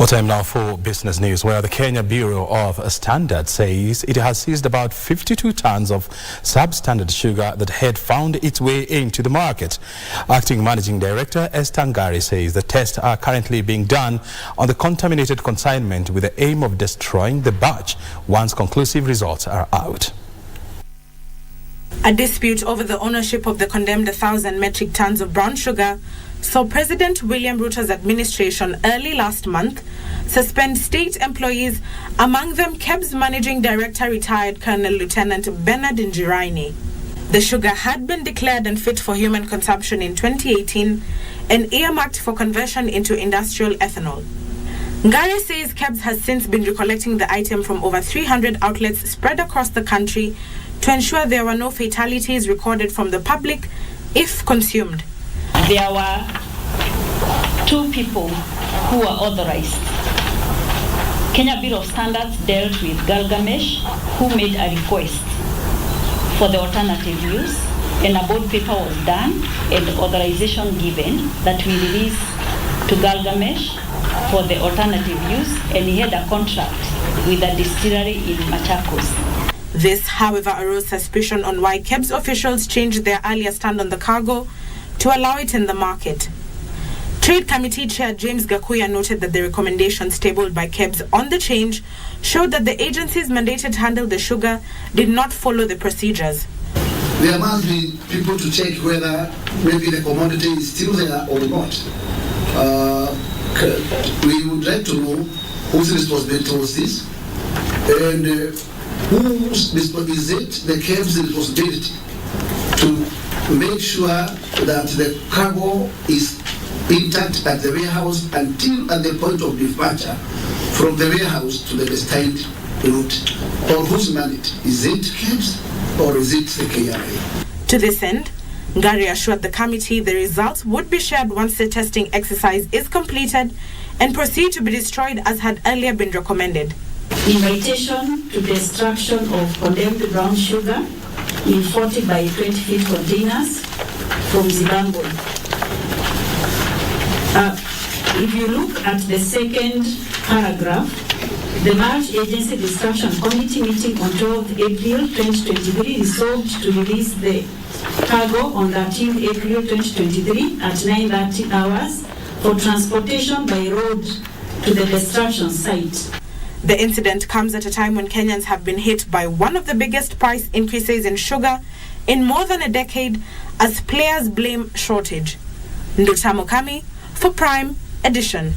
Well, time now for business news, where the Kenya Bureau of Standards says it has seized about 52 tons of substandard sugar that had found its way into the market. Acting Managing Director Esther Ngari says the tests are currently being done on the contaminated consignment with the aim of destroying the batch once conclusive results are out. A dispute over the ownership of the condemned 1,000 metric tons of brown sugar saw President William Ruto's administration early last month suspend state employees, among them KEBS Managing Director retired Colonel Lieutenant Bernard Njiraini. The sugar had been declared unfit for human consumption in 2018 and earmarked for conversion into industrial ethanol. Ngari says KEBS has since been recollecting the item from over 300 outlets spread across the country to ensure there were no fatalities recorded from the public if consumed. There were 2 people who were authorized. Kenya Bureau of Standards dealt with Galgamesh, who made a request for the alternative use, and a board paper was done and authorization given that we release to Galgamesh for the alternative use, and he had a contract with a distillery in Machakos. This, however, arose suspicion on why KEBS officials changed their earlier stand on the cargo to allow it in the market. Trade Committee Chair James Gakuya noted that the recommendations tabled by KEBS on the change showed that the agencies mandated to handle the sugar did not follow the procedures. There must be people to check whether maybe the commodity is still there or not. We would like to know whose responsibility was this, and whose is it the KEBS responsibility to make sure that the cargo is intact at the warehouse until at the point of departure from the warehouse to the destined route, or whose mandate? Is it KEBS or is it the KRA? To this end, Ngari assured the committee the results would be shared once the testing exercise is completed and proceed to be destroyed as had earlier been recommended. Invitation to destruction of condemned brown sugar in 40 by 20 feet containers from Zimbabwe. If you look at the second paragraph, the March Agency Destruction Committee meeting on 12th April 2023 resolved to release the cargo on 13th April 2023 at 9:30 hours for transportation by road to the destruction site. The incident comes at a time when Kenyans have been hit by one of the biggest price increases in sugar in more than a decade as players blame shortage. Ndutamo Kami for Prime Edition.